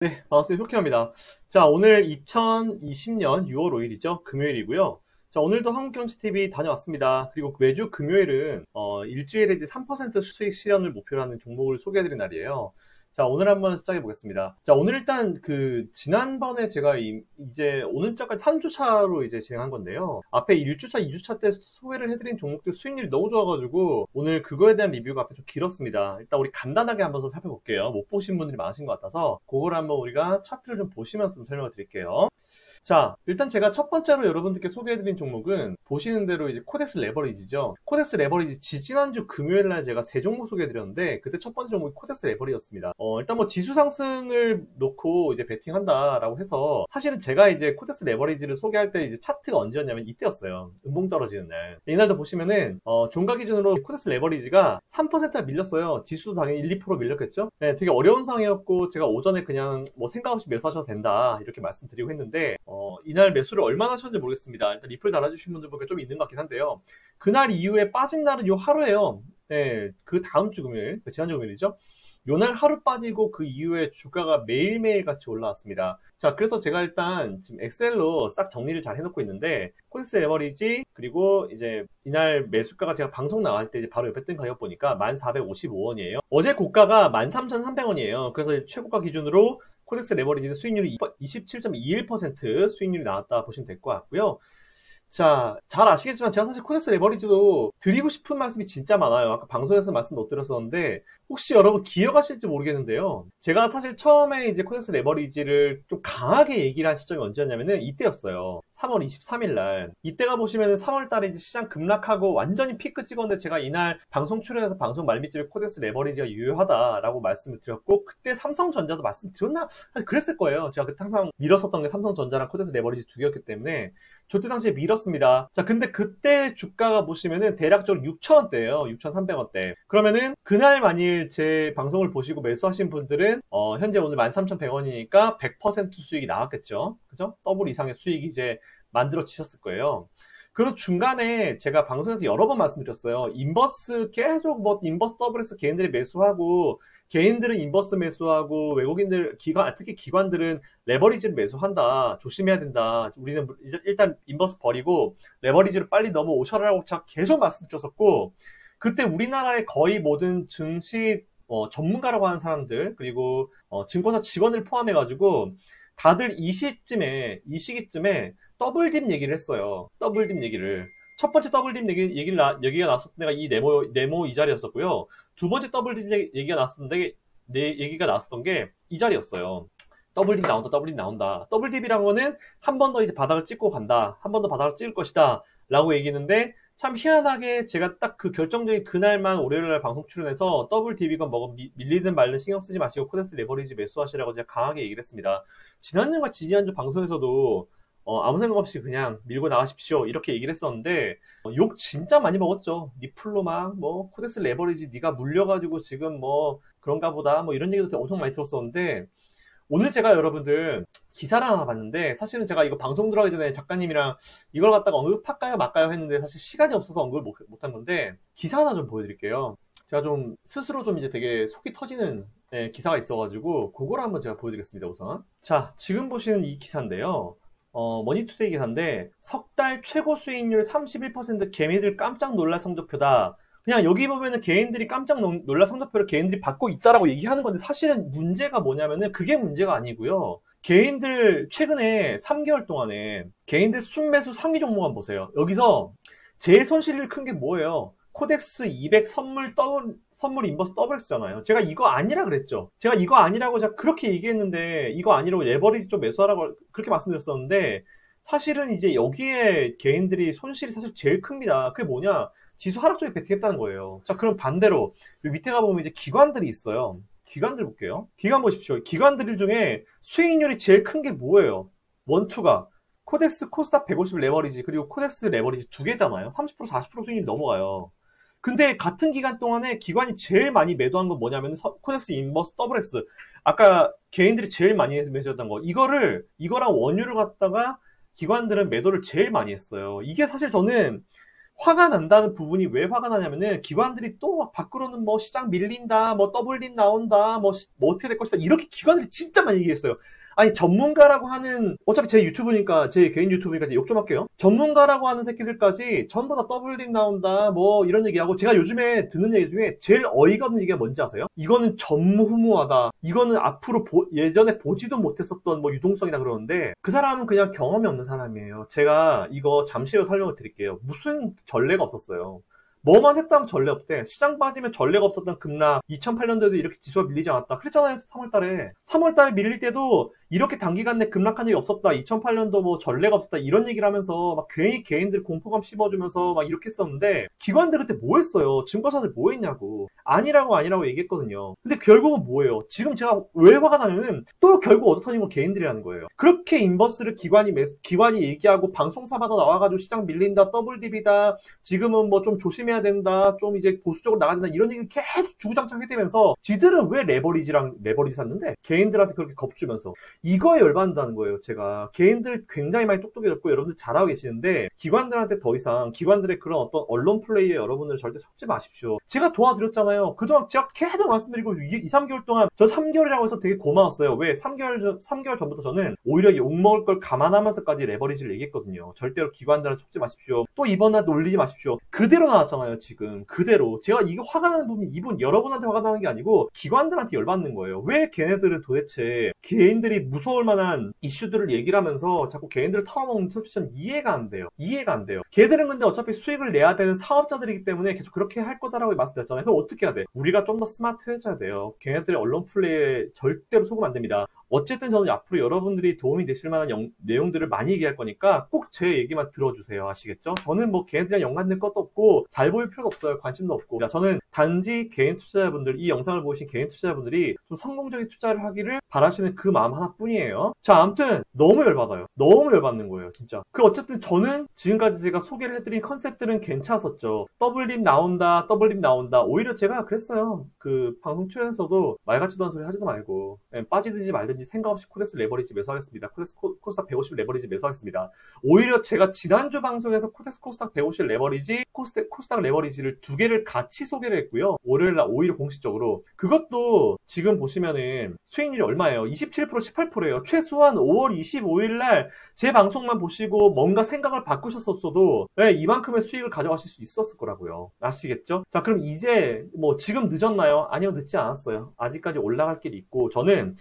네, 반갑습니다. 효키입니다. 자, 오늘 2020년 6월 5일이죠. 금요일이고요. 자, 오늘도 한국경제TV 다녀왔습니다. 그리고 매주 금요일은 일주일에 이제 3% 수익 실현을 목표로 하는 종목을 소개해드린 날이에요. 자, 오늘 한번 시작해 보겠습니다. 자, 오늘 일단 지난번에 제가 이제 오늘자까지 3주차로 이제 진행한 건데요. 앞에 1주차, 2주차 때 소개를 해드린 종목들 수익률이 너무 좋아가지고 오늘 그거에 대한 리뷰가 앞에 좀 길었습니다. 일단 우리 간단하게 한번 좀 살펴볼게요. 못 보신 분들이 많으신 것 같아서 그걸 한번 우리가 차트를 좀 보시면서 좀 설명을 드릴게요. 자, 일단 제가 첫 번째로 여러분들께 소개해드린 종목은 보시는 대로 이제 코덱스 레버리지죠. 코덱스 레버리지 지난주 금요일 날 제가 세 종목 소개해드렸는데 그때 첫 번째 종목이 코덱스 레버리였습니다. 일단 뭐 지수 상승을 놓고 이제 베팅한다라고 해서 사실은 제가 이제 코덱스 레버리지를 소개할 때 이제 차트가 언제였냐면 이때였어요. 음봉 떨어지는 날. 이날도 보시면은 종가 기준으로 코덱스 레버리지가 3%가 밀렸어요. 지수도 당연히 1, 2% 밀렸겠죠. 네, 되게 어려운 상황이었고 제가 오전에 그냥 뭐 생각 없이 매수하셔도 된다 이렇게 말씀드리고 했는데 이날 매수를 얼마나 하셨는지 모르겠습니다. 일단 리플 달아주신 분들 보니까 좀 있는 것 같긴 한데요. 그날 이후에 빠진 날은 요 하루예요. 네, 그 다음 주 금요일, 지난주 금요일이죠. 요날 하루 빠지고 그 이후에 주가가 매일매일 같이 올라왔습니다. 자, 그래서 제가 일단 지금 엑셀로 싹 정리를 잘 해놓고 있는데 코덱스 에버리지 그리고 이제 이날 매수가가 제가 방송 나갈 때 이제 바로 옆에 뜬 가격 보니까 1455원이에요. 어제 고가가 13,300원이에요. 그래서 최고가 기준으로 코덱스 레버리지는 수익률이 27.21% 수익률이 나왔다 보시면 될 것 같고요. 자, 잘 아시겠지만 제가 사실 코덱스 레버리지도 드리고 싶은 말씀이 진짜 많아요. 아까 방송에서 말씀 못 드렸었는데 혹시 여러분 기억하실지 모르겠는데요. 제가 사실 처음에 이제 코덱스 레버리지를 좀 강하게 얘기를 한 시점이 언제였냐면은 이때였어요. 3월 23일 날. 이때가 보시면은 3월 달에 이제 시장 급락하고 완전히 피크 찍었는데 제가 이날 방송 출연해서 방송 말미집에 코덱스 레버리지가 유효하다라고 말씀을 드렸고 그때 삼성전자도 말씀드렸나? 그랬을 거예요. 제가 그때 항상 밀었었던 게 삼성전자랑 코덱스 레버리지 두 개였기 때문에 저때 당시에 밀었습니다. 자, 근데 그때 주가가 보시면은 대략적으로 6,000원대예요. 6,300원대. 그러면은 그날 만일 제 방송을 보시고 매수하신 분들은 현재 오늘 13,100원이니까 100% 수익이 나왔겠죠. 그죠? 더블 이상의 수익이 이제 만들어지셨을 거예요. 그리고 중간에 제가 방송에서 여러 번 말씀드렸어요. 인버스 계속 뭐 인버스 더블에서 개인들이 매수하고 개인들은 인버스 매수하고 외국인들 특히 기관들은 레버리지를 매수한다. 조심해야 된다. 우리는 일단 인버스 버리고 레버리지를 빨리 넘어오셔라라고 제가 계속 말씀드렸었고 그때 우리나라의 거의 모든 증시 전문가라고 하는 사람들 그리고 증권사 직원을 포함해가지고 다들 이 시기쯤에 더블딥 얘기를 했어요. 더블딥 얘기를. 첫 번째 더블딥 얘기가 나왔을 때가 이 네모 이 자리였었고요. 두 번째 더블딥 얘기가 나왔었는데, 얘기가 나왔었던 게 이 자리였어요. 더블딥 나온다, 더블딥 나온다. 더블딥이란 거는 한 번 더 이제 바닥을 찍고 간다. 한 번 더 바닥을 찍을 것이다. 라고 얘기했는데, 참 희한하게 제가 딱 그 결정적인 그날만 월요일날 방송 출연해서 더블딥이건 뭐건 밀리든 말든 신경 쓰지 마시고 코덱스 레버리지 매수하시라고 제가 강하게 얘기를 했습니다. 지난주과 지난주 방송에서도 아무 생각 없이 그냥 밀고 나가십시오 이렇게 얘기를 했었는데 욕 진짜 많이 먹었죠. 니플로 막 뭐 코덱스 레버리지 네가 물려가지고 지금 뭐 그런가 보다 뭐 이런 얘기도 엄청 많이 들었었는데 오늘 제가 여러분들 기사를 하나 봤는데 사실은 제가 이거 방송 들어가기 전에 작가님이랑 이걸 갖다가 언급할까요 말까요 했는데 사실 시간이 없어서 언급을 못한 건데 기사 하나 좀 보여드릴게요. 제가 좀 스스로 좀 이제 되게 속이 터지는 기사가 있어가지고 그걸 한번 제가 보여드리겠습니다. 우선 자, 지금 보시는 이 기사인데요. 머니투데이 기사인데 석 달 최고 수익률 31% 개미들 깜짝 놀랄 성적표다. 그냥 여기 보면은 개인들이 깜짝 놀랄 성적표를 개인들이 받고 있다라고 얘기하는 건데 사실은 문제가 뭐냐면은 그게 문제가 아니고요. 개인들 최근에 3개월 동안에 개인들 순매수 상위 종목 한번 보세요. 여기서 제일 손실이 큰 게 뭐예요? 코덱스 200 선물 인버스 더블스잖아요. 제가 이거 아니라 그랬죠. 제가 이거 아니라고 제가 그렇게 얘기했는데 이거 아니라고 레버리지 좀 매수하라고 그렇게 말씀드렸었는데 사실은 이제 여기에 개인들이 손실이 사실 제일 큽니다. 그게 뭐냐? 지수 하락 쪽에 베팅했다는 거예요. 자, 그럼 반대로 여기 밑에 가보면 이제 기관들이 있어요. 기관들 볼게요. 기관 보십시오. 기관들 중에 수익률이 제일 큰 게 뭐예요? 원투가 코덱스 코스닥 150 레버리지 그리고 코덱스 레버리지 두 개잖아요. 30% 40% 수익률이 넘어가요. 근데 같은 기간 동안에 기관이 제일 많이 매도한 건 뭐냐면 코덱스 인버스 더블S 아까 개인들이 제일 많이 매수했던 거 이거랑 원유를 갖다가 기관들은 매도를 제일 많이 했어요. 이게 사실 저는 화가 난다는 부분이 왜 화가 나냐면은 기관들이 또 막 밖으로는 뭐 시장 밀린다, 뭐 더블립 나온다, 뭐 어떻게 될 것이다. 이렇게 기관들이 진짜 많이 얘기했어요. 아니, 전문가라고 하는, 어차피 제 유튜브니까, 제 개인 유튜브니까 욕 좀 할게요. 전문가라고 하는 새끼들까지 전부 다 더블링 나온다, 뭐, 이런 얘기하고, 제가 요즘에 듣는 얘기 중에 제일 어이가 없는 얘기가 뭔지 아세요? 이거는 전무후무하다. 이거는 앞으로 예전에 보지도 못했었던 뭐 유동성이다 그러는데, 그 사람은 그냥 경험이 없는 사람이에요. 제가 이거 잠시 후 설명을 드릴게요. 무슨 전례가 없었어요. 뭐만 했다면 전례 없대. 시장 빠지면 전례가 없었던 급락. 2008년도에도 이렇게 지수가 밀리지 않았다. 그랬잖아요, 3월달에. 3월달에 밀릴 때도 이렇게 단기간 내 급락한 적이 없었다. 2008년도 뭐 전례가 없었다. 이런 얘기를 하면서 막 괜히 개인들 공포감 씹어주면서 막 이렇게 했었는데, 기관들 그때 뭐 했어요? 증권사들 뭐 했냐고. 아니라고 얘기했거든요. 근데 결국은 뭐예요? 지금 제가 왜 화가 나냐면 또 결국 얻어터진 건 개인들이라는 거예요. 그렇게 인버스를 기관이 얘기하고 방송사마다 나와가지고 시장 밀린다, 더블딥이다, 지금은 뭐 좀 조심해야 된다, 좀 이제 보수적으로 나가야 된다, 이런 얘기를 계속 주구장창 해대면서 지들은 왜 레버리지 샀는데 개인들한테 그렇게 겁주면서 이거에 열받는다는 거예요. 제가 개인들 굉장히 많이 똑똑해졌고 여러분들 잘하고 계시는데 기관들한테 더 이상 기관들의 그런 어떤 언론 플레이에 여러분들 절대 섞지 마십시오. 제가 도와드렸잖아요. 그동안 제가 계속 말씀드리고 2, 3개월 동안 저 3개월이라고 해서 되게 고마웠어요. 왜? 3개월 전부터 저는 오히려 욕먹을 걸 감안하면서까지 레버리지를 얘기했거든요. 절대로 기관들한테 섞지 마십시오. 또 이번에 놀리지 마십시오. 그대로 나왔잖아요. 지금 그대로. 제가 이거 화가 나는 부분이 이분 여러분한테 화가 나는 게 아니고 기관들한테 열받는 거예요. 왜 걔네들은 도대체 개인들이 무서울 만한 이슈들을 얘기를 하면서 자꾸 개인들을 털어먹는 솔직히 이해가 안 돼요. 이해가 안 돼요. 걔들은 근데 어차피 수익을 내야 되는 사업자들이기 때문에 계속 그렇게 할 거다라고 말씀드렸잖아요. 그럼 어떻게 해야 돼? 우리가 좀 더 스마트해져야 돼요. 걔네들의 언론 플레이에 절대로 속으면 안 됩니다. 어쨌든 저는 앞으로 여러분들이 도움이 되실 만한 내용들을 많이 얘기할 거니까 꼭 제 얘기만 들어주세요. 아시겠죠? 저는 뭐 걔네들이랑 연관된 것도 없고 잘 보일 필요도 없어요. 관심도 없고. 저는 단지 개인 투자자분들, 이 영상을 보신 개인 투자자분들이 좀 성공적인 투자를 하기를 바라시는 그 마음 하나뿐이에요. 자, 아무튼 너무 열받아요. 너무 열받는 거예요. 진짜. 어쨌든 저는 지금까지 제가 소개를 해드린 컨셉들은 괜찮았었죠. 더블립 나온다. 오히려 제가 그랬어요. 그 방송 출연에서도 말 같지도 않은 소리 하지도 말고 빠지든지 말든지 생각 없이 코덱스 레버리지 매수하겠습니다. 코스닥 150 레버리지 매수하겠습니다. 오히려 제가 지난주 방송에서 코스닥 150 레버리지, 코스닥 레버리지를 두 개를 같이 소개를 했고요. 월요일날 오히려 공식적으로. 그것도 지금 보시면은 수익률이 얼마예요? 27%, 18%예요. 최소한 5월 25일날 제 방송만 보시고 뭔가 생각을 바꾸셨었어도 이만큼의 수익을 가져가실 수 있었을 거라고요. 아시겠죠? 자, 그럼 이제 뭐 지금 늦었나요? 아니요, 늦지 않았어요. 아직까지 올라갈 길이 있고 저는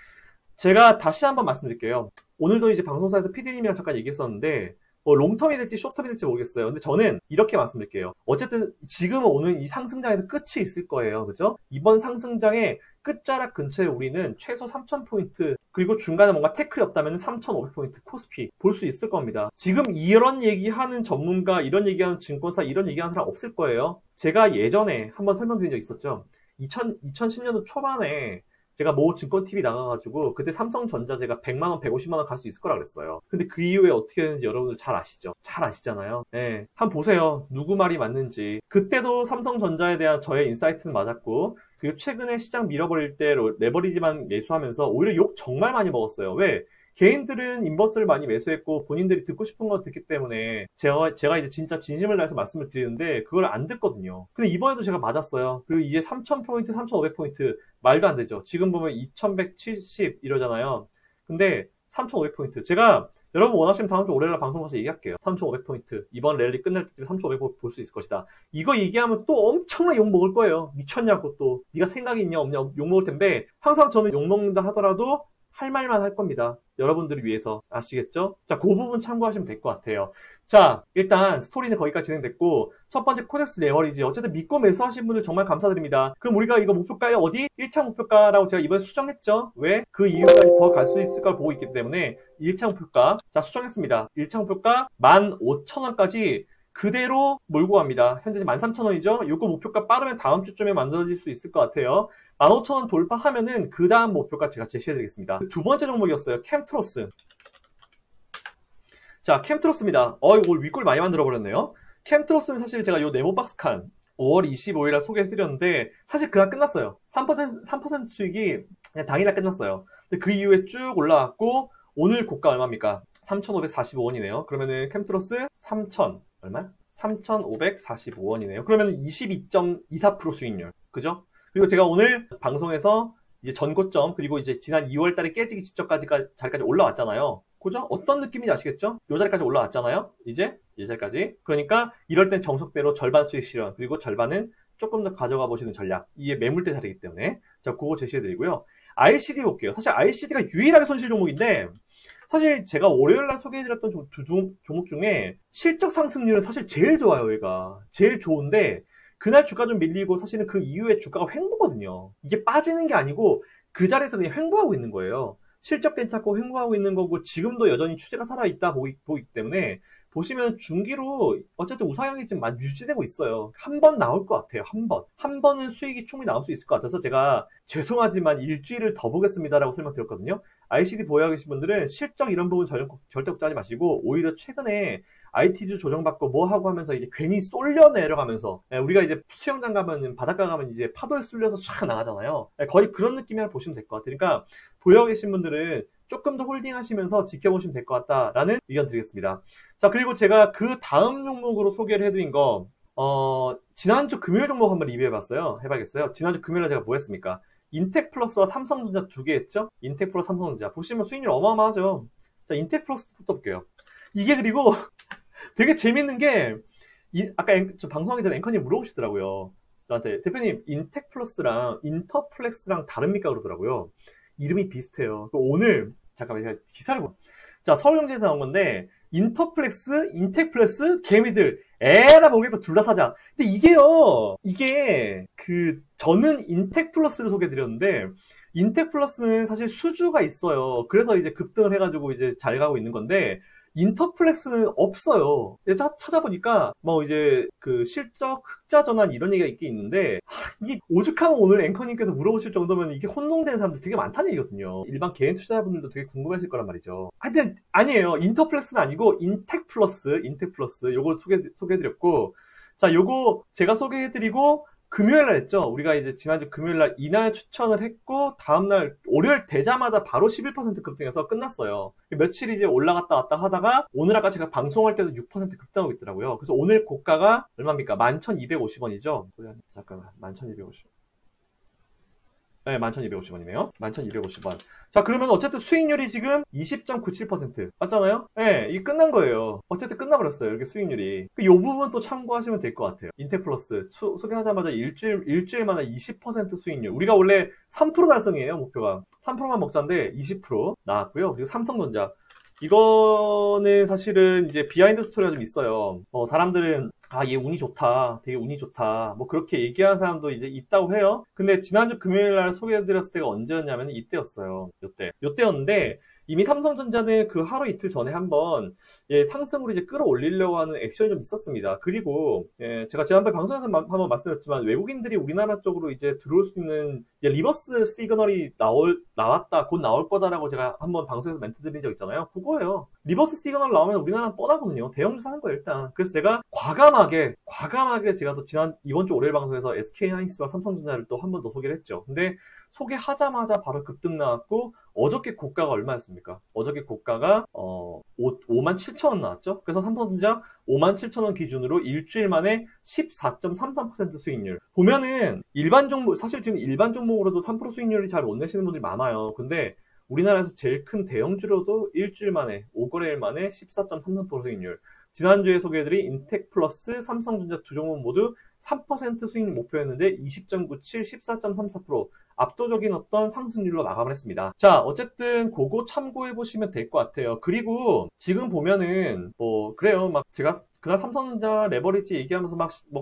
제가 다시 한번 말씀드릴게요. 오늘도 이제 방송사에서 PD님이랑 잠깐 얘기했었는데 뭐 롱텀이 될지 숏텀이 될지 모르겠어요. 근데 저는 이렇게 말씀드릴게요. 어쨌든 지금은 오는 이 상승장에서 끝이 있을 거예요. 그죠? 이번 상승장의 끝자락 근처에 우리는 최소 3,000포인트 그리고 중간에 뭔가 태클이 없다면 3,500포인트 코스피 볼 수 있을 겁니다. 지금 이런 얘기하는 전문가, 이런 얘기하는 증권사, 이런 얘기하는 사람 없을 거예요. 제가 예전에 한번 설명드린 적 있었죠. 2010년도 초반에 제가 모 증권TV 나가가지고 그때 삼성전자 제가 100만원, 150만원 갈 수 있을 거라 그랬어요. 근데 그 이후에 어떻게 됐는지 여러분들 잘 아시죠? 잘 아시잖아요. 네, 한번 보세요. 누구 말이 맞는지. 그때도 삼성전자에 대한 저의 인사이트는 맞았고 그리고 최근에 시장 밀어버릴 때 레버리지만 매수하면서 오히려 욕 정말 많이 먹었어요. 왜? 개인들은 인버스를 많이 매수했고 본인들이 듣고 싶은 거 듣기 때문에 제가 이제 진짜 진심을 다해서 말씀을 드리는데 그걸 안 듣거든요. 근데 이번에도 제가 맞았어요. 그리고 이제 3,000포인트, 3,500포인트 말도 안 되죠. 지금 보면 2,170 이러잖아요. 근데 3,500포인트 제가 여러분 원하시면 다음 주 월요일날 방송 가서 얘기할게요. 3,500포인트 이번 랠리 끝날 때쯤에 3,500포인트 볼 수 있을 것이다. 이거 얘기하면 또 엄청나게 욕 먹을 거예요. 미쳤냐고 또 네가 생각이 있냐 없냐 욕 먹을 텐데 항상 저는 욕 먹는다 하더라도 할 말만 할 겁니다. 여러분들을 위해서. 아시겠죠? 자, 그 부분 참고하시면 될 것 같아요. 자, 일단 스토리는 거기까지 진행됐고 첫 번째 코덱스 레버리지 어쨌든 믿고 매수하신 분들 정말 감사드립니다. 그럼 우리가 이거 목표가에 어디? 1차 목표가라고 제가 이번에 수정했죠. 왜? 그 이후까지 더 갈 수 있을 걸 보고 있기 때문에 1차 목표가 자 수정했습니다. 1차 목표가 15,000원까지 그대로 몰고 갑니다. 현재 13,000원이죠. 요거 목표가 빠르면 다음 주쯤에 만들어질 수 있을 것 같아요. 15,000원 돌파하면은 그 다음 목표가 제가 제시해드리겠습니다. 두 번째 종목이었어요. 캠트로스. 자, 캠트로스입니다. 이거 윗골 많이 만들어버렸네요. 캠트로스는 사실 제가 요 네모박스 칸 5월 25일날 소개해드렸는데 사실 그날 끝났어요. 3% 수익이 그냥 당일날 끝났어요. 근데 그 이후에 쭉 올라왔고 오늘 고가 얼마입니까? 3,545원이네요. 그러면은 캠트로스 3,000 얼마? 3,545원이네요. 그러면 22.24% 수익률. 그죠? 그리고 제가 오늘 방송에서 이제 전고점, 그리고 이제 지난 2월 달에 깨지기 직전까지 자리까지 올라왔잖아요. 그죠? 어떤 느낌인지 아시겠죠? 요 자리까지 올라왔잖아요. 이제 이 자리까지. 그러니까 이럴 땐 정석대로 절반 수익 실현, 그리고 절반은 조금 더 가져가 보시는 전략. 이게 매물대 자리이기 때문에. 자, 그거 제시해드리고요. ICD 볼게요. 사실 ICD가 유일하게 손실 종목인데, 사실 제가 월요일날 소개해드렸던 종목 중에 실적 상승률은 사실 제일 좋아요. 얘가 제일 좋은데, 그날 주가 좀 밀리고 사실은 그 이후에 주가가 횡보거든요. 이게 빠지는 게 아니고 그 자리에서 그냥 횡보하고 있는 거예요. 실적 괜찮고 횡보하고 있는 거고, 지금도 여전히 추세가 살아있다 보이기 때문에 보시면 중기로 어쨌든 우상향이 지금 많이 유지되고 있어요. 한 번 나올 것 같아요. 한 번은 수익이 충분히 나올 수 있을 것 같아서 제가 죄송하지만 일주일을 더 보겠습니다라고 설명드렸거든요. ICD 보유하고 계신 분들은 실적 이런 부분 절대 걱정하지 마시고, 오히려 최근에 IT주 조정받고 뭐 하고 하면서 이제 괜히 쏠려 내려가면서, 우리가 이제 수영장 가면, 바닷가 가면 이제 파도에 쏠려서 촥 나가잖아요. 보시면 될 것 같아요. 그러니까 보유하고 계신 분들은 조금 더 홀딩 하시면서 지켜보시면 될 것 같다라는 의견 드리겠습니다. 자, 그리고 제가 그 다음 종목으로 소개를 해드린 거, 지난주 금요일 종목 한번 리뷰해봤어요. 해봐야겠어요. 지난주 금요일에 제가 뭐 했습니까? 인텍플러스와 삼성전자 두 개 했죠? 인텍플러스, 삼성전자. 보시면 수익률 어마어마하죠? 자, 인텍플러스부터 볼게요. 이게 그리고 되게 재밌는 게, 아까 저 방송하기 전에 앵커님 물어보시더라고요. 저한테, 대표님, 인텍플러스랑 인터플렉스랑 다릅니까? 그러더라고요. 이름이 비슷해요. 오늘, 잠깐만, 제가 기사를 자, 서울경제에서 나온 건데, 인터플렉스, 인텍플러스, 개미들, 에라 보기에도 둘 다 사자. 근데 이게, 저는 인텍플러스를 소개해드렸는데, 인텍플러스는 사실 수주가 있어요. 그래서 이제 급등을 해가지고 이제 잘 가고 있는 건데, 인터플렉스는 없어요. 찾아보니까 뭐 이제 실적 흑자 전환 이런 얘기가 있긴 있는데, 이게 오죽하면 오늘 앵커님께서 물어보실 정도면 이게 혼동되는 사람들 되게 많다는 얘기거든요. 일반 개인 투자자분들도 되게 궁금했을 거란 말이죠. 하여튼 아니에요. 인터플렉스는 아니고 인텍플러스 요거 소개해드렸고, 자, 요거 제가 소개해드리고 금요일날 했죠. 우리가 이제 지난주 금요일날 이날 추천을 했고, 다음날 월요일 되자마자 바로 11% 급등해서 끝났어요. 며칠 이제 올라갔다 왔다 하다가 오늘 아까 제가 방송할 때도 6% 급등하고 있더라고요. 그래서 오늘 고가가 얼마입니까? 11,250원이죠. 잠깐만, 11,250원. 네, 11,250원이네요. 11,250원. 자, 그러면 어쨌든 수익률이 지금 20.97%. 맞잖아요? 네, 이게 끝난 거예요. 어쨌든 끝나버렸어요. 이렇게 수익률이. 이 부분 또 참고하시면 될 것 같아요. 인텍플러스. 소개하자마자 일주일 만에 20% 수익률. 우리가 원래 3% 달성이에요, 목표가. 3%만 먹자인데 20% 나왔고요. 그리고 삼성전자. 이거는 사실은 이제 비하인드 스토리가 좀 있어요. 사람들은 얘 운이 좋다, 되게 운이 좋다, 뭐 그렇게 얘기하는 사람도 이제 있다고 해요. 근데 지난주 금요일날 소개해드렸을 때가 언제였냐면 이때였어요. 요때였는데, 이미 삼성전자는 그 하루 이틀 전에 한번 상승으로 이제 끌어올리려고 하는 액션이 좀 있었습니다. 그리고 제가 지난번 방송에서 한번 말씀드렸지만, 외국인들이 우리나라 쪽으로 이제 들어올 수 있는 리버스 시그널이 나왔다, 곧 나올 거다라고 제가 한번 방송에서 멘트 드린 적 있잖아요. 그거예요. 리버스 시그널 나오면 우리나라는 뻔하거든요. 대형주 사는 거예요, 일단. 그래서 제가 과감하게 제가 또 이번 주 월요일 방송에서 SK하이닉스와 삼성전자를 또 한 번 더 소개를 했죠. 근데 소개하자마자 바로 급등 나왔고, 어저께 고가가 얼마였습니까? 어저께 고가가 57,000원 나왔죠? 그래서 삼성전자 57,000원 기준으로 일주일 만에 14.33% 수익률. 보면은 일반 종목, 사실 지금 일반 종목으로도 3% 수익률이 잘 못 내시는 분들이 많아요. 근데 우리나라에서 제일 큰 대형주로도 일주일 만에, 5거래일 만에 14.33% 수익률. 지난주에 소개해드린 인텍플러스, 삼성전자 두 종목 모두 3% 수익 목표였는데 20.97, 14.34% 압도적인 어떤 상승률로 마감을 했습니다. 자, 어쨌든 그거 참고해 보시면 될 것 같아요. 그리고 지금 보면은 그래요. 막 제가 그날 삼성전자 레버리지 얘기하면서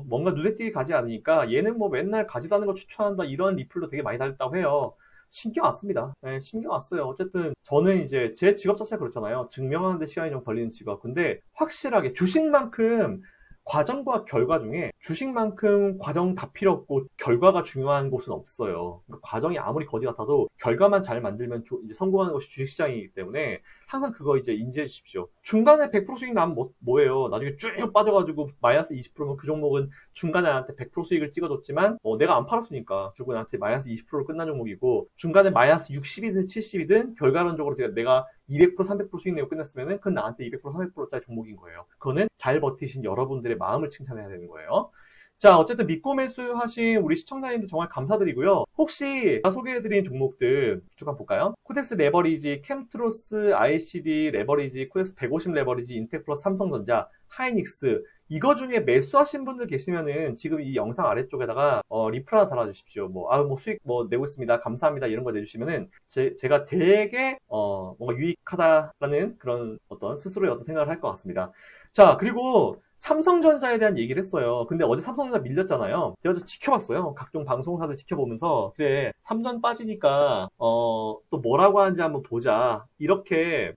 뭔가 눈에 띄게 가지 않으니까 얘는 맨날 가지도 않는 거 추천한다, 이런 리플도 되게 많이 달렸다고 해요. 신경 왔습니다. 네, 신경 왔어요. 어쨌든 저는 이제 제 직업 자체가 그렇잖아요. 증명하는데 시간이 좀 걸리는 직업. 근데 확실하게 주식만큼 과정과 결과 중에, 주식만큼 과정 다 필요 없고 결과가 중요한 곳은 없어요. 그러니까 과정이 아무리 거지 같아도 결과만 잘 만들면 이제 성공하는 것이 주식시장이기 때문에 항상 그거 이제 인지해 주십시오. 중간에 100% 수익 나면 뭐예요? 나중에 쭉 빠져가지고 마이너스 20%면 그 종목은 중간에 나한테 100% 수익을 찍어줬지만 내가 안 팔았으니까 결국 나한테 마이너스 20%로 끝난 종목이고, 중간에 마이너스 60이든 70이든 결과론적으로 내가 200%, 300% 수익 내고 끝났으면은 그건 나한테 200%, 300%짜리 종목인 거예요. 그거는 잘 버티신 여러분들의 마음을 칭찬해야 되는 거예요. 자, 어쨌든 믿고 매수하신 우리 시청자님들 정말 감사드리고요. 혹시 제가 소개해드린 종목들 쭉 한번 볼까요? 코덱스 레버리지, 캠트로스, ICD 레버리지, 코덱스 150 레버리지, 인텍플러스, 삼성전자, 하이닉스, 이거 중에 매수하신 분들 계시면은 지금 이 영상 아래쪽에다가 리플 하나 달아주십시오. 뭐 수익 내고 있습니다. 감사합니다. 이런 거 내주시면은 제가 되게 뭔가 유익하다라는 그런 어떤 스스로의 어떤 생각을 할 것 같습니다. 자, 그리고 삼성전자에 대한 얘기를 했어요. 근데 어제 삼성전자 밀렸잖아요. 제가 어제 지켜봤어요. 각종 방송사들 지켜보면서 그래, 삼전 빠지니까 또 뭐라고 하는지 한번 보자. 이렇게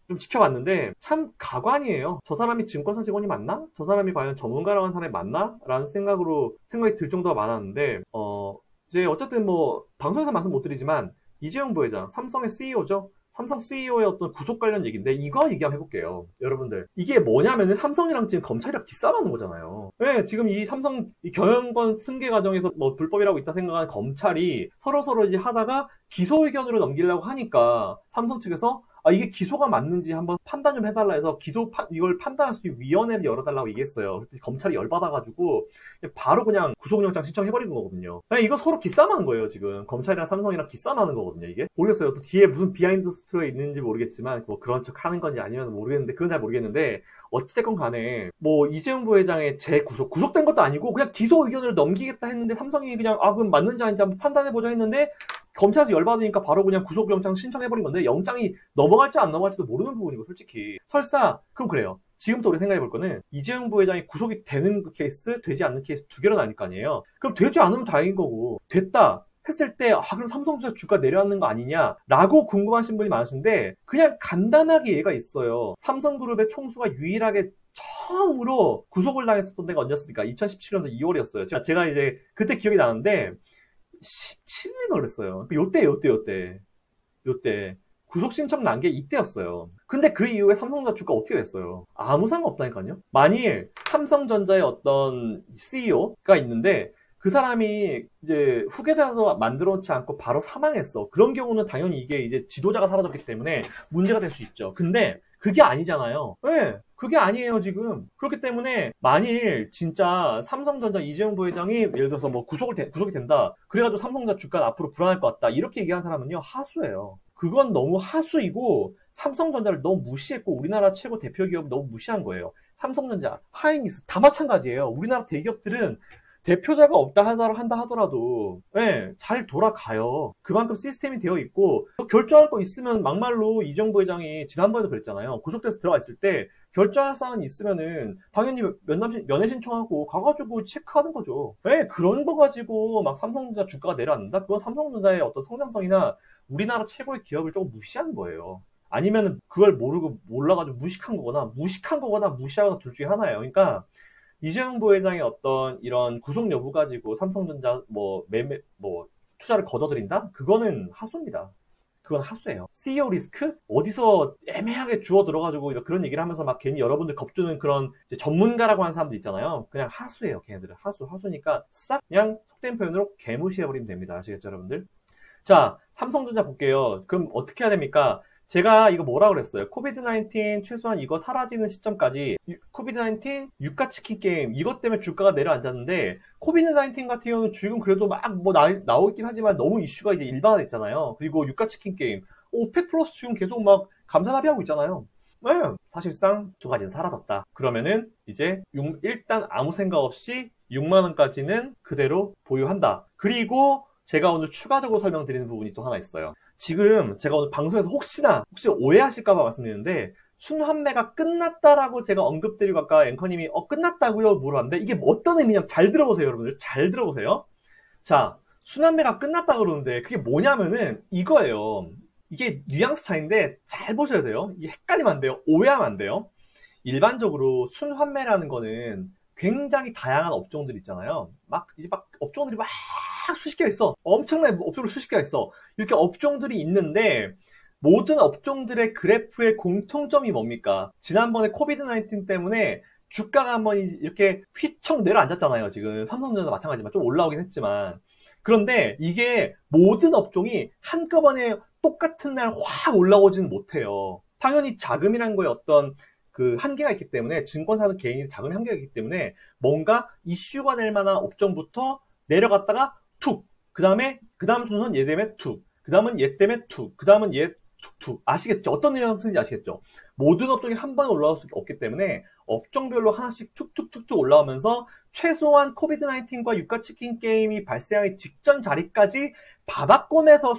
좀 지켜봤는데 참 가관이에요. 저 사람이 증권사 직원이 맞나? 저 사람이 과연 전문가라고 하는 사람이 맞나? 라는 생각이 들 정도가 많았는데 이제 어쨌든 뭐 방송에서 말씀 못 드리지만 이재용 부회장, 삼성의 CEO죠. 삼성 CEO의 어떤 구속 관련 얘기인데 이거 얘기 한번 해볼게요. 여러분들, 이게 뭐냐면은 삼성이랑 지금 검찰이랑 기싸움하는 거잖아요. 네, 지금 이 삼성 이 경영권 승계 과정에서 뭐 불법이라고 있다 생각하는 검찰이 서로 이제 하다가 기소 의견으로 넘기려고 하니까 삼성 측에서 이게 기소가 맞는지 한번 판단 좀 해달라 해서 이걸 판단할 수 있는 위원회를 열어달라고 얘기했어요. 그랬더니 검찰이 열받아가지고 바로 그냥 구속영장 신청해버리는 거거든요. 이거 서로 기싸움하는 거예요, 지금. 검찰이랑 삼성이랑 기싸움하는 거거든요, 이게. 모르겠어요. 또 뒤에 무슨 비하인드 스토리가 있는지 모르겠지만, 뭐 그런 척 하는 건지 아니면 모르겠는데, 그건 잘 모르겠는데, 어찌됐건 간에, 뭐, 이재용 부회장의 구속된 것도 아니고, 그냥 기소 의견을 넘기겠다 했는데, 삼성이 그냥, 그럼 맞는지 아닌지 한번 판단해보자 했는데, 검찰에서 열받으니까 바로 그냥 구속영장 신청해버린 건데, 영장이 넘어갈지 안 넘어갈지도 모르는 부분이고, 솔직히. 설사, 그럼 그래요. 지금부터 우리 생각해볼 거는, 이재용 부회장이 구속이 되는 케이스, 되지 않는 케이스 두 개로 나뉠 거 아니에요. 그럼 되지 않으면 다행인 거고, 됐다 했을 때, 그럼 삼성전자 주가 내려앉는 거 아니냐라고 궁금하신 분이 많으신데, 그냥 간단하게 얘가 있어요. 삼성그룹의 총수가 유일하게 처음으로 구속을 당했었던 데가 언제였습니까? 2017년도 2월이었어요. 제가 이제 그때 기억이 나는데 17일인가 그랬어요. 요때 구속 신청 난 게 이때였어요. 근데 그 이후에 삼성전자 주가 어떻게 됐어요? 아무 상관없다니까요. 만일 삼성전자의 어떤 CEO가 있는데 그 사람이 이제 후계자도 만들어 놓지 않고 바로 사망했어. 그런 경우는 당연히 이게 이제 지도자가 사라졌기 때문에 문제가 될 수 있죠. 근데 그게 아니잖아요. 네, 그게 아니에요, 지금. 그렇기 때문에 만일 진짜 삼성전자 이재용 부회장이 예를 들어서 뭐 구속이 된다. 그래가지고 삼성전자 주가는 앞으로 불안할 것 같다. 이렇게 얘기한 사람은요, 하수예요. 그건 너무 하수이고 삼성전자를 너무 무시했고 우리나라 최고 대표 기업을 너무 무시한 거예요. 삼성전자, 하이닉스 다 마찬가지예요. 우리나라 대기업들은 대표자가 없다 한다 하더라도 잘 돌아가요. 그만큼 시스템이 되어 있고 결정할 거 있으면 막말로 이재용 부회장이 지난번에도 그랬잖아요. 구속돼서 들어가 있을 때 결정할 사안이 있으면은 당연히 면회 신청하고 가가지고 체크하는 거죠. 그런 거 가지고 막 삼성전자 주가가 내려앉는다? 그건 삼성전자의 어떤 성장성이나 우리나라 최고의 기업을 조금 무시하는 거예요. 아니면 그걸 몰라가지고 무식한 거거나 무시하거나 둘 중에 하나예요. 그러니까 이재용 부회장의 어떤 이런 구속 여부 가지고 삼성전자 투자를 걷어들인다? 그거는 하수입니다. 그건 하수예요. CEO 리스크? 어디서 애매하게 주워 들어가지고 그런 얘기를 하면서 막 괜히 여러분들 겁주는 그런 이제 전문가라고 하는 사람들 있잖아요. 그냥 하수예요, 걔네들은. 하수니까 싹 그냥 속된 표현으로 개무시해버리면 됩니다. 아시겠죠, 여러분들? 자, 삼성전자 볼게요. 그럼 어떻게 해야 됩니까? 제가 이거 뭐라 그랬어요? 코비드-19 최소한 이거 사라지는 시점까지 코비드-19 유가치킨 게임 이것 때문에 주가가 내려앉았는데 코비드-19 같은 경우는 지금 그래도 막 나오긴 하지만 너무 이슈가 이제 일반화됐잖아요. 그리고 유가치킨 게임 오펙 플러스 지금 계속 막 감산합의하고 있잖아요. 사실상 두 가지는 사라졌다. 그러면은 이제 일단 아무 생각 없이 6만원까지는 그대로 보유한다. 그리고 제가 오늘 추가적으로 설명드리는 부분이 또 하나 있어요. 지금 제가 오늘 방송에서 혹시 오해하실까봐 말씀드리는데 순환매가 끝났다라고 제가 언급드리고 아까 앵커님이 끝났다고요? 물어봤는데 이게 어떤 의미냐면 잘 들어보세요, 여러분들. 잘 들어보세요. 자, 순환매가 끝났다 그러는데 그게 뭐냐면은 이거예요. 이게 뉘앙스 차이인데 잘 보셔야 돼요. 이게 헷갈리면 안 돼요. 오해하면 안 돼요. 일반적으로 순환매라는 거는 굉장히 다양한 업종들 있잖아요. 이제 업종들이 막 수십 개가 있어. 엄청난 업종들 수십 개가 있어. 이렇게 업종들이 있는데 모든 업종들의 그래프의 공통점이 뭡니까? 지난번에 코비드-19 때문에 주가가 한번 이렇게 휘청 내려앉았잖아요. 지금 삼성전자 마찬가지지만 좀 올라오긴 했지만 그런데 이게 모든 업종이 한꺼번에 똑같은 날 확 올라오지는 못해요. 당연히 자금이라는 거에 어떤 그 한계가 있기 때문에, 증권사는 개인이 자금의 한계가 있기 때문에 뭔가 이슈가 될 만한 업종부터 내려갔다가 툭, 그 다음 순서는 얘 때문에 툭, 그 다음은 얘 때문에 툭, 그 다음은 얘 툭툭. 아시겠죠? 어떤 뉘앙스인지 아시겠죠? 모든 업종이 한 번에 올라올 수 없기 때문에 업종별로 하나씩 툭툭툭툭 올라오면서 최소한 코비드 19과 유가치킨 게임이 발생하기 직전 자리까지 바닥권에서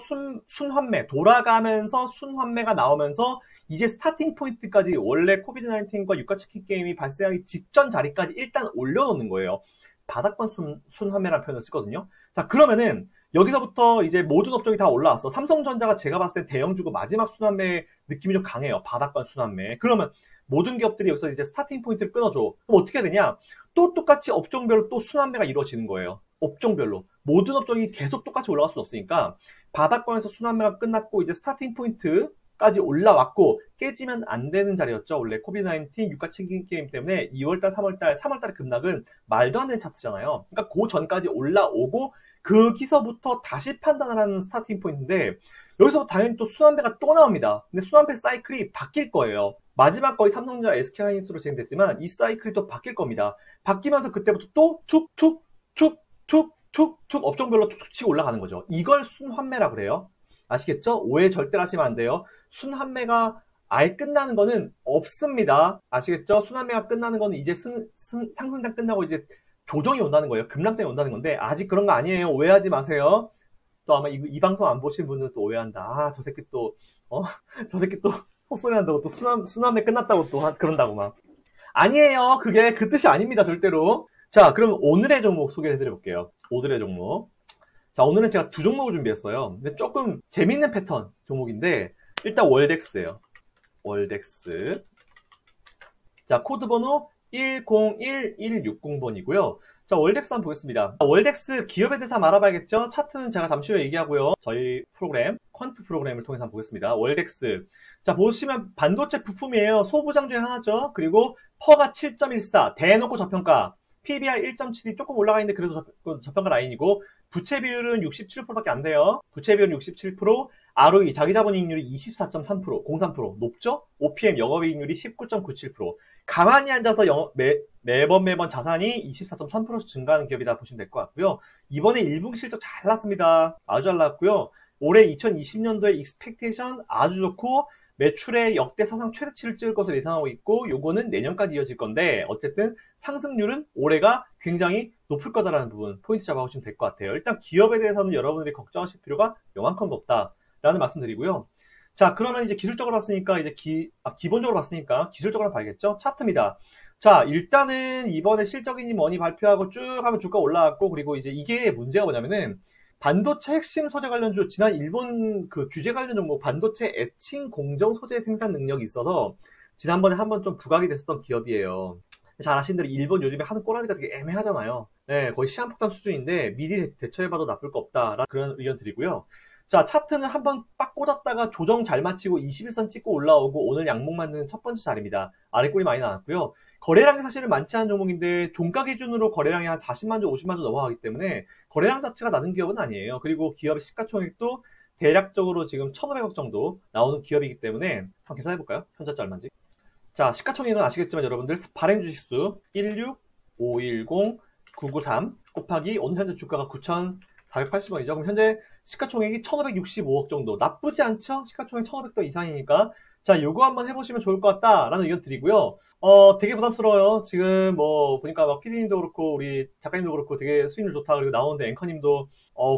순환매, 돌아가면서 순환매가 나오면서 이제 스타팅 포인트까지, 원래 코비드 19과 유가치킨 게임이 발생하기 직전 자리까지 일단 올려놓는 거예요. 바닥권 순환매라는 표현을 쓰거든요. 자, 그러면은 여기서부터 이제 모든 업종이 다 올라왔어. 삼성전자가 제가 봤을 때 대형주고 마지막 순환매 느낌이 좀 강해요. 바닥권 순환매. 그러면 모든 기업들이 여기서 이제 스타팅 포인트를 끊어줘. 그럼 어떻게 되냐? 또 똑같이 업종별로 또 순환매가 이루어지는 거예요. 업종별로. 모든 업종이 계속 똑같이 올라갈 수는 없으니까 바닥권에서 순환매가 끝났고 이제 스타팅 포인트까지 올라왔고, 깨지면 안 되는 자리였죠. 원래 코비드 19 유가치킨 게임 때문에 2월달, 3월달의 급락은 말도 안 되는 차트잖아요. 그러니까 그 전까지 올라오고 거기서부터 다시 판단을 하는 스타팅 포인트인데, 여기서 당연히 또 순환매가 또 나옵니다. 근데 순환매 사이클이 바뀔 거예요. 마지막 거의 삼성전자 SK하이닉스로 진행됐지만 이 사이클이 또 바뀔 겁니다. 바뀌면서 그때부터 또 툭툭 툭툭 업종별로 툭툭 치고 올라가는 거죠. 이걸 순환매라 그래요. 아시겠죠? 오해 절대 하시면 안 돼요. 순환매가 아예 끝나는 거는 없습니다. 아시겠죠? 순환매가 끝나는 거는 이제 상승장 끝나고 이제 조정이 온다는 거예요. 급락장이 온다는 건데, 아직 그런 거 아니에요. 오해하지 마세요. 또 아마 이 방송 안 보신 분들은 또 오해한다. 아, 저 새끼 또, 저 새끼 또 헛소리 한다고 또 순환매 끝났다고 또 그런다고 막. 아니에요. 그게 그 뜻이 아닙니다. 절대로. 자, 그럼 오늘의 종목 소개를 해드려 볼게요. 오늘의 종목. 자, 오늘은 제가 두 종목을 준비했어요. 근데 조금 재밌는 패턴 종목인데, 일단 월덱스예요. 월덱스. 자, 코드 번호 101160번이고요. 자, 월덱스 한번 보겠습니다. 월덱스 기업에 대해서 한번 알아봐야겠죠? 차트는 제가 잠시 후에 얘기하고요. 저희 프로그램, 퀀트 프로그램을 통해서 한번 보겠습니다. 월덱스. 자, 보시면 반도체 부품이에요. 소부장 중에 하나죠. 그리고 퍼가 7.14, 대놓고 저평가. PBR 1.7이 조금 올라가 있는데 그래도 저평가 라인이고, 부채 비율은 67%밖에 안 돼요. 부채 비율은 67%, ROE, 자기자본이익률이 24.3%, 03%. 높죠? OPM, 영업이익률이 19.97%. 가만히 앉아서 매번 자산이 24.3% 증가하는 기업이다 보시면 될 것 같고요. 이번에 1분기 실적 잘 났습니다. 아주 잘 났고요. 올해 2020년도에 익스펙테이션 아주 좋고, 매출의 역대 사상 최대치를 찍을 것으로 예상하고 있고, 요거는 내년까지 이어질 건데, 어쨌든 상승률은 올해가 굉장히 높을 거다라는 부분 포인트 잡아보시면 될 것 같아요. 일단 기업에 대해서는 여러분들이 걱정하실 필요가 요만큼도 없다라는 말씀 드리고요. 자, 그러면 이제 기술적으로 봤으니까 이제 기본적으로 봤으니까 기술적으로 봐야겠죠? 차트입니다. 자, 일단은 이번에 실적이니 뭐니 발표하고 쭉 하면 주가 올라왔고, 그리고 이제 이게 문제가 뭐냐면은 반도체 핵심 소재 관련주, 지난 일본 그 규제 관련 종목 반도체 애칭 공정 소재 생산 능력이 있어서 지난번에 한번 좀 부각이 됐었던 기업이에요. 잘 아시는 대로 일본 요즘에 하는 꼬라지가 되게 애매하잖아요. 네, 거의 시한폭탄 수준인데 미리 대처해봐도 나쁠 거 없다라는 그런 의견 드리고요. 자, 차트는 한번 빡 꽂았다가 조정 잘 마치고 21선 찍고 올라오고 오늘 양봉 맞는 첫 번째 자리입니다. 아래 꼴이 많이 나왔고요. 거래량이 사실은 많지 않은 종목인데 종가 기준으로 거래량이 한 40만 주, 50만 주 넘어가기 때문에 거래량 자체가 낮은 기업은 아니에요. 그리고 기업의 시가총액도 대략적으로 지금 1,500억 정도 나오는 기업이기 때문에 한번 계산해볼까요? 현재자 얼마인지. 자, 시가총액은 아시겠지만 여러분들 발행주식수 16510-993 곱하기 오늘 현재 주가가 9,480원이죠. 그럼 현재 시가총액이 1,565억 정도. 나쁘지 않죠? 시가총액 1,500억 이상이니까. 자, 요거 한번 해보시면 좋을 것 같다라는 의견 드리고요. 되게 부담스러워요. 지금 뭐 보니까 막 PD님도 그렇고 우리 작가님도 그렇고 되게 수익률 좋다, 그리고 나오는데 앵커님도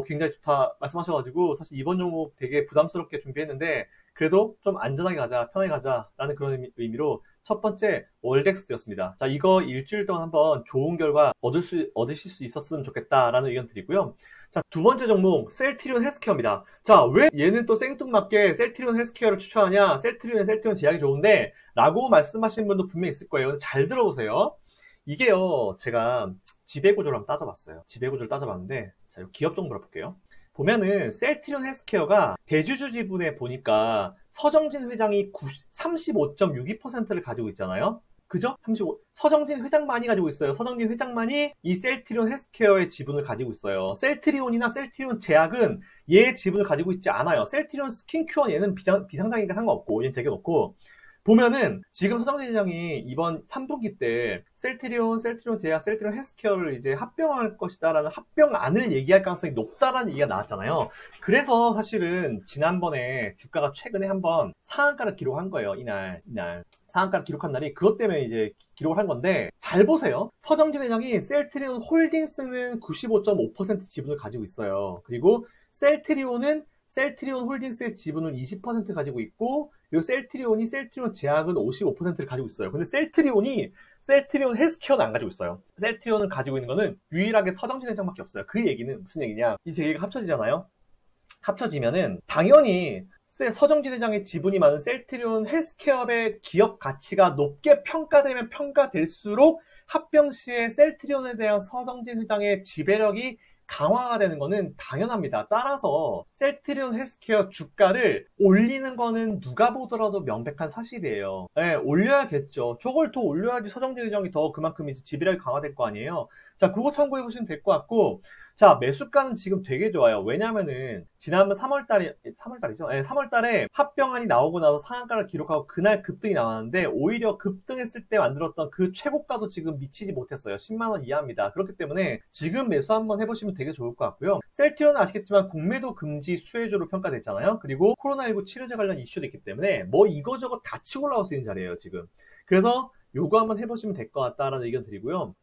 굉장히 좋다 말씀하셔가지고 사실 이번 종목 되게 부담스럽게 준비했는데 그래도 좀 안전하게 가자, 편하게 가자라는 그런 의미로 첫 번째 월덱스였습니다. 자, 이거 일주일 동안 한번 좋은 결과 얻으실 수 있었으면 좋겠다라는 의견 드리고요. 자, 두 번째 종목 셀트리온 헬스케어입니다. 자, 왜 얘는 또 생뚱맞게 셀트리온 헬스케어를 추천하냐? 셀트리온 제약이 좋은데 라고 말씀하시는 분도 분명히 있을 거예요. 잘 들어보세요. 이게요, 제가 지배구조를 한번 따져봤어요. 지배구조를 따져봤는데, 자, 기업 정보를 볼게요. 보면은 셀트리온 헬스케어가 대주주 지분에 보니까 서정진 회장이 35.62%를 가지고 있잖아요. 그죠? 35. 서정진 회장만이 가지고 있어요. 서정진 회장만이 이 셀트리온 헬스케어의 지분을 가지고 있어요. 셀트리온이나 셀트리온 제약은 얘의 지분을 가지고 있지 않아요. 셀트리온 스킨큐어는 얘는 비상장이니까 상관없고, 얘는 제게놓고, 보면은 지금 서정진 회장이 이번 3분기 때 셀트리온 제약, 셀트리온 헬스케어를 이제 합병할 것이다라는 합병안을 얘기할 가능성이 높다라는 얘기가 나왔잖아요. 그래서 사실은 지난번에 주가가 최근에 한번 상한가를 기록한 거예요. 이날 상한가를 기록한 날이 그것 때문에 이제 기록을 한 건데, 잘 보세요. 서정진 회장이 셀트리온 홀딩스는 95.5% 지분을 가지고 있어요. 그리고 셀트리온 홀딩스의 지분은 20% 가지고 있고, 그리고 셀트리온 제약은 55%를 가지고 있어요. 근데 셀트리온 헬스케어는 안 가지고 있어요. 셀트리온을 가지고 있는 거는 유일하게 서정진 회장밖에 없어요. 그 얘기는 무슨 얘기냐? 이 세 개가 합쳐지잖아요. 합쳐지면은 당연히 서정진 회장의 지분이 많은 셀트리온 헬스케어의 기업 가치가 높게 평가되면 평가될수록 합병 시에 셀트리온에 대한 서정진 회장의 지배력이 강화가 되는 거는 당연합니다. 따라서 셀트리온 헬스케어 주가를 올리는 거는 누가 보더라도 명백한 사실이에요. 네, 올려야겠죠. 저걸 더 올려야지 서정진 회장이 더 그만큼 이제 지배력이 강화될 거 아니에요. 자, 그거 참고해 보시면 될 것 같고, 자, 매수가는 지금 되게 좋아요. 왜냐면은, 지난번 3월달이죠? 네, 3월달에 합병안이 나오고 나서 상한가를 기록하고 그날 급등이 나왔는데, 오히려 급등했을 때 만들었던 그 최고가도 지금 미치지 못했어요. 10만원 이하입니다. 그렇기 때문에 지금 매수 한번 해보시면 되게 좋을 것 같고요. 셀트리온은 아시겠지만 공매도 금지 수혜주로 평가됐잖아요. 그리고 코로나19 치료제 관련 이슈도 있기 때문에 뭐 이거저거 다 치고 올라올 수 있는 자리예요, 지금. 그래서 요거 한번 해보시면 될 것 같다라는 의견 드리고요.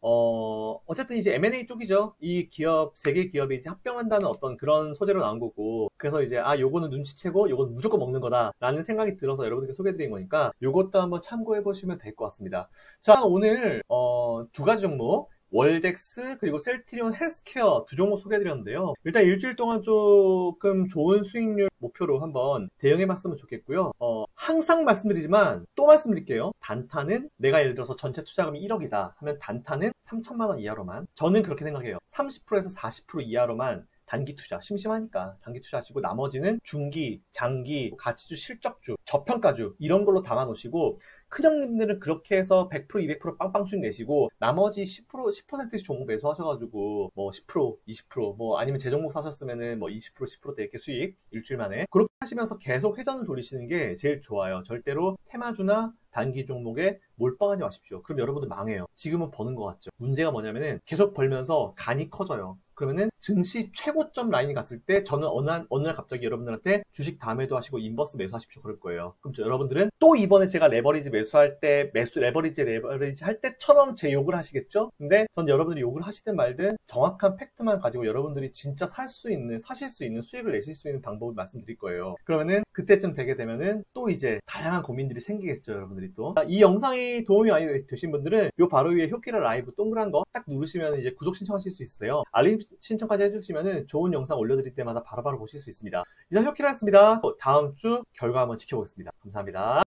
어쨌든 이제 M&A 쪽이죠. 이 기업, 세 개 기업이 이제 합병한다는 어떤 그런 소재로 나온 거고, 그래서 이제, 요거는 눈치채고, 요건 무조건 먹는 거다라는 생각이 들어서 여러분들께 소개해드린 거니까, 요것도 한번 참고해보시면 될 것 같습니다. 자, 오늘, 두 가지 종목, 월덱스 그리고 셀트리온 헬스케어 두 종목 소개해드렸는데요. 일단 일주일 동안 조금 좋은 수익률 목표로 한번 대응해봤으면 좋겠고요. 항상 말씀드리지만 또 말씀드릴게요. 단타는 내가 예를 들어서 전체 투자금이 1억이다 하면 단타는 3천만 원 이하로만, 저는 그렇게 생각해요. 30%에서 40% 이하로만 단기 투자, 심심하니까 단기 투자하시고, 나머지는 중기, 장기, 가치주, 실적주, 저평가주 이런 걸로 담아 놓으시고, 큰형님들은 그렇게 해서 100%, 200% 빵빵 수익 내시고, 나머지 10%씩 종목 매수하셔가지고, 뭐 10%, 20%, 뭐 아니면 제 종목 사셨으면은 뭐 20%, 10%대 이렇게 수익 일주일 만에 그렇게 하시면서 계속 회전을 돌리시는 게 제일 좋아요. 절대로 테마주나 단기 종목에 몰빵하지 마십시오. 그럼 여러분들 망해요. 지금은 버는 것 같죠. 문제가 뭐냐면은 계속 벌면서 간이 커져요. 그러면은 증시 최고점 라인이 갔을 때 저는 어느 날 갑자기 여러분들한테 주식 다매도 하시고 인버스 매수하십시오 그럴 거예요. 그럼 여러분들은 또 이번에 제가 레버리지 매수할 때 레버리지 할 때처럼 제 욕을 하시겠죠? 근데 전 여러분들이 욕을 하시든 말든 정확한 팩트만 가지고 여러분들이 진짜 사실 수 있는 수익을 내실 수 있는 방법을 말씀드릴 거예요. 그러면은 그때쯤 되게 되면은 또 이제 다양한 고민들이 생기겠죠. 여러분들이 또 이 영상이 도움이 많이 되신 분들은 요 바로 위에 효키라 라이브 동그란 거 딱 누르시면 이제 구독 신청하실 수 있어요. 알림 신청까지 해주시면은 좋은 영상 올려드릴 때마다 바로바로 보실 수 있습니다. 이상 효키라였습니다. 다음 주 결과 한번 지켜보겠습니다. 감사합니다.